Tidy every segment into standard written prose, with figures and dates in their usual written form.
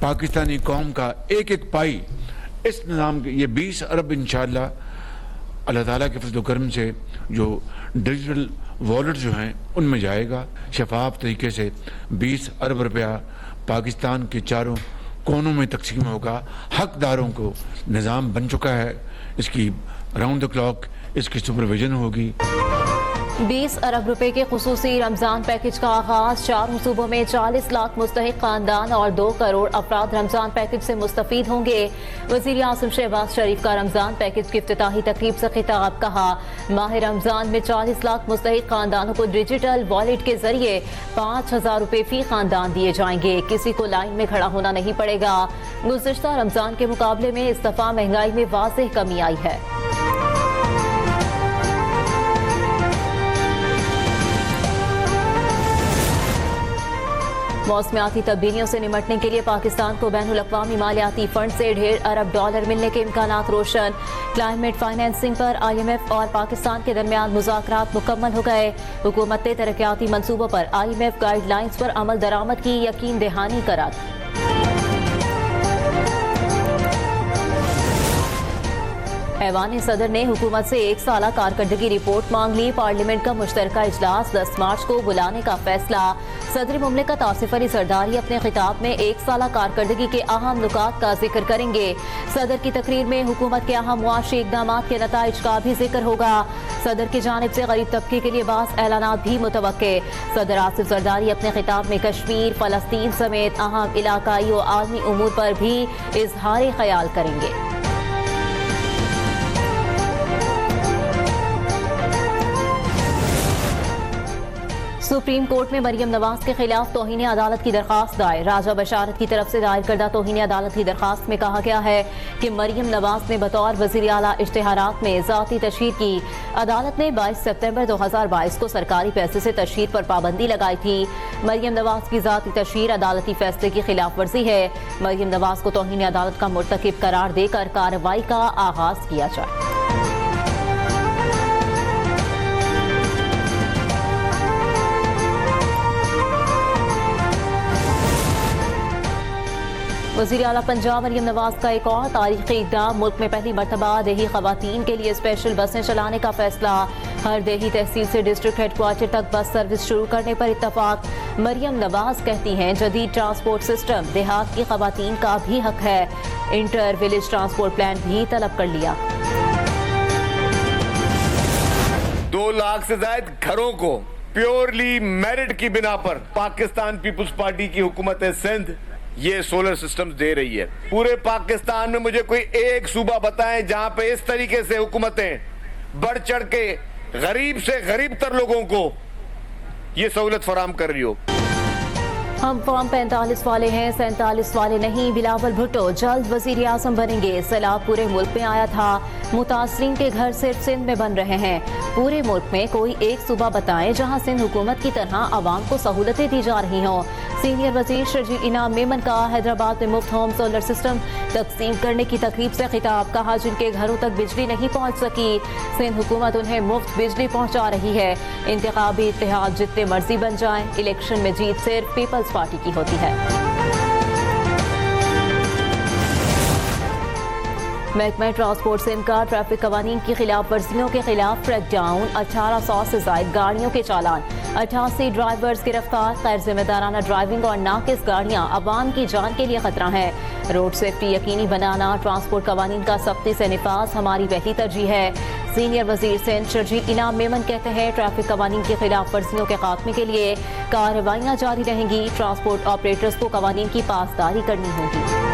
पाकिस्तानी कौम का एक एक पाई इस निज़ाम के, ये 20 अरब इंशाअल्लाह अल्लाह ताला के फज़ल करम से जो डिजिटल वॉलेट जो हैं उनमें जाएगा। शफाफ तरीके से 20 अरब रुपया पाकिस्तान के चारों कोनों में तकसीम होगा। हकदारों को निज़ाम बन चुका है, इसकी राउंड द क्लॉक इसकी सुपरविजन होगी। 20 अरब रुपए के खुसूसी रमजान पैकेज का आगाज। चारों सूबों में 40 लाख मुस्तहिक खानदान और 2 करोड़ अफराद रमजान पैकेज से मुस्तफीद होंगे। वज़ीर आज़म शहबाज शरीफ का रमजान पैकेज की इफ्तिताही तकरीब से खिताब। कहा, माह रमजान में 40 लाख मुस्तहिक खानदानों को डिजिटल वॉलेट के जरिए 5,000 रुपए फी खानदान दिए जाएंगे। किसी को लाइन में खड़ा होना नहीं पड़ेगा। गुज़िश्ता रमजान के मुकाबले में इस दफा महंगाई में वाज़ेह कमी आई है। मौसमियाती तब्दीलियों से निमटने के लिए पाकिस्तान को बैनुल-अक़वामी मालियाती फंड से $1.5 अरब मिलने के इम्कानात रोशन। क्लाइमेट फाइनेंसिंग पर IMF और पाकिस्तान के दरमियान मुज़ाकरात मुकम्मल हो गए। हुकूमत ने तरक्याती मंसूबों पर IMF गाइडलाइंस पर अमल दरामद की यकीन दहानी करार। ऐवान सदर ने हुकूमत से 1 साला कारकर्दगी रिपोर्ट मांग ली। पार्लियामेंट का मुश्तरका इजलास 10 मार्च को बुलाने का फैसला। सदर मुमलिकत आसिफ अली जरदारी अपने खिताब में 1 साला कारकर्दगी के अहम नुकात का जिक्र करेंगे। सदर की तकरीर में हुकूमत के अहम मुआशी इक़दामात के नताइज का भी जिक्र होगा। सदर की जानिब से गरीब तबके के लिए बास ऐलानात भी मुतवक्के। सदर आसिफ जरदारी अपने खिताब में कश्मीर, फलस्तीन समेत अहम इलाकाई और आलमी उमूर पर भी इजहार ख्याल करेंगे। सुप्रीम कोर्ट में मरियम नवाज के खिलाफ तौहीन अदालत की दरखास्त दायर। राजा बशारत की तरफ से दायर करदा तौहीन अदालत की दरखास्त में कहा गया है कि मरियम नवाज ने बतौर वज़ीर आला इश्तिहारात में ज़ाती तशहीर की। अदालत ने 22 सितंबर 2022 को सरकारी पैसे से तशहीर पर पाबंदी लगाई थी। मरियम नवाज की ज़ाती तशहीर अदालती फैसले की खिलाफ वर्जी है। मरियम नवाज को तौहीन अदालत का मुर्तकिब करार देकर कार्रवाई का आगाज किया जाए। वज़ीर आला पंजाब मरियम नवाज का एक और तारीखी इक़दाम। मुल्क में पहली मरतबा देही ख़वातीन के लिए स्पेशल बसें चलाने का फैसला। हर देही तहसील से डिस्ट्रिक्ट हेडक्वार्टर तक बस सर्विस शुरू करने पर इत्तफाक। मरियम नवाज कहती हैं, जदीद ट्रांसपोर्ट सिस्टम देहात की ख़वातीन का भी हक है। इंटर विलेज ट्रांसपोर्ट प्लान भी तलब कर लिया। 2 लाख से ज्यादा घरों को प्योरली मेरिट की बिना पर पाकिस्तान पीपुल्स पार्टी की हुकूमत सिंध ये सोलर सिस्टम दे रही है। पूरे पाकिस्तान में मुझे कोई एक सूबा बताएं जहां पे इस तरीके से हुकूमतें बढ़ चढ़ के गरीब से गरीब तर लोगों को ये सहूलत फराहम कर रही हो। हम फॉर्म 45 वाले हैं, 47 वाले नहीं। बिलावल भुट्टो जल्द वजीर आजम बनेंगे। सैलाब पूरे मुल्क में आया था, मुतासरीन के घर सिर्फ सिंध में बन रहे हैं। पूरे मुल्क में कोई एक सूबा बताएं जहां सिंध हुकूमत की तरह आवाम को सहूलतें दी जा रही हों। सीनियर वजीर शर्जील इनाम मेमन का हैदराबाद में मुफ्त होम सोलर सिस्टम तकसीम करने की तकरीब से खिताब। कहा, जिनके घरों तक बिजली नहीं पहुंच सकी, सिंध हुकूमत उन्हें मुफ्त बिजली पहुंचा रही है। इंतखाबी इत्तेहाद जितने मर्जी बन जाएं, इलेक्शन में जीत सिर्फ पीपल्स पार्टी की होती है। महकमा ट्रांसपोर्ट सिंध का ट्रैफिक कवानीन की खिलाफ वर्जियों के खिलाफ क्रैकडाउन। 1800 से ज्यादा गाड़ियों के चालान, 88 ड्राइवर्स गिरफ्तार। गैर जिम्मेदाराना ड्राइविंग और नाकिस गाड़ियां अवाम की जान के लिए खतरा है। रोड सेफ्टी यकीनी बनाना, ट्रांसपोर्ट कवानीन का सख्ती से निफाज हमारी पहली तरजीह है। सीनियर वजीर सिंध शर्जील इनाम मेमन कहते हैं, ट्रैफिक कवानीन की खिलाफ वर्जियों के खात्मे के लिए कार्रवाइयां जारी रहेंगी। ट्रांसपोर्ट ऑपरेटर्स को कवानीन की पासदारी करनी होगी।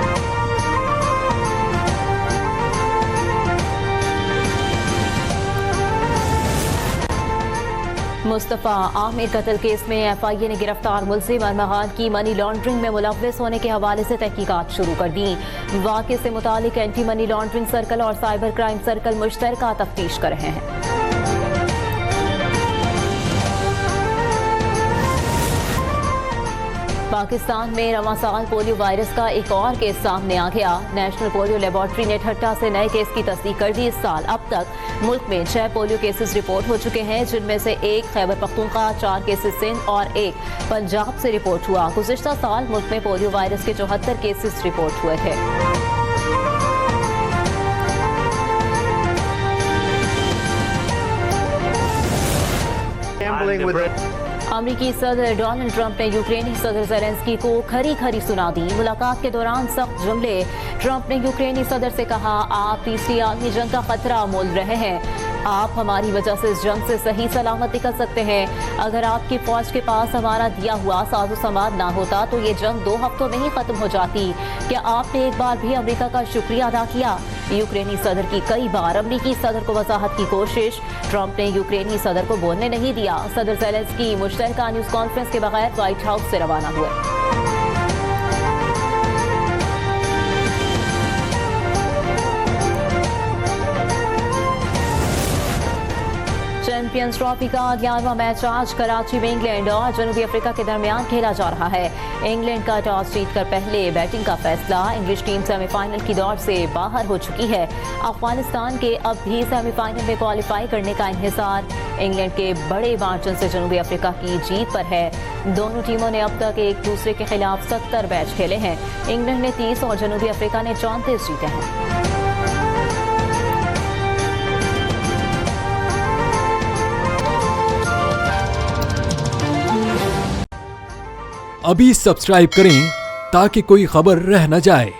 मुस्तफ़ा आमिर कत्ल केस में FIA ने गिरफ्तार मुलजिम अरमगान की मनी लॉन्ड्रिंग में मुलव्वस होने के हवाले से तहकीकात शुरू कर दी। वाक़े से मुतालिक एंटी मनी लॉन्ड्रिंग सर्कल और साइबर क्राइम सर्कल मुश्तरका तफ्तीश कर रहे हैं। पाकिस्तान में रवां साल पोलियो वायरस का एक और केस सामने आ गया। नेशनल पोलियो लेबोरेटरी ने ठट्टा से नए केस की तस्दीक कर दी। इस साल अब तक मुल्क में 6 पोलियो केसेस रिपोर्ट हो चुके हैं, जिनमें से 1 खैबर पख्तूनख्वा, 4 केसेस सिंध और 1 पंजाब से रिपोर्ट हुआ। गुज़िश्ता साल मुल्क में पोलियो वायरस के 74 केसेस रिपोर्ट हुए थे। अमरीकी सदर डोनाल्ड ट्रंप ने यूक्रेनी सदर ज़ेलेंस्की को खरी खरी सुना दी। मुलाकात के दौरान सख्त जुमले। ट्रंप ने यूक्रेनी सदर से कहा, आप तीसरी आलमी जंग का खतरा मोल रहे हैं। आप हमारी वजह से इस जंग से सही सलामत निकल सकते हैं। अगर आपकी फौज के पास हमारा दिया हुआ साजो सामान ना होता तो ये जंग 2 हफ्तों में ही खत्म हो जाती। क्या आपने एक बार भी अमेरिका का शुक्रिया अदा किया? यूक्रेनी सदर की कई बार अमरीकी सदर को वजाहत की कोशिश। ट्रंप ने यूक्रेनी सदर को बोलने नहीं दिया। सदर ज़ेलेंस्की मुश्तरका न्यूज़ कॉन्फ्रेंस के बगैर व्हाइट हाउस से रवाना हुए। चैंपियंस ट्रॉफी का 11वां मैच आज कराची में इंग्लैंड और जनूबी अफ्रीका के दरमियान खेला जा रहा है। इंग्लैंड का टॉस जीतकर पहले बैटिंग का फैसला। इंग्लिश टीम सेमीफाइनल की दौड़ से बाहर हो चुकी है। अफगानिस्तान के अब भी सेमीफाइनल में क्वालिफाई करने का इंहिसार इंग्लैंड के बड़े मार्जिन से जनूबी अफ्रीका की जीत पर है। दोनों टीमों ने अब तक एक दूसरे के खिलाफ 70 मैच खेले हैं। इंग्लैंड ने 30 और जनूबी अफ्रीका ने 34 जीते हैं। अभी सब्सक्राइब करें ताकि कोई खबर रह न जाए।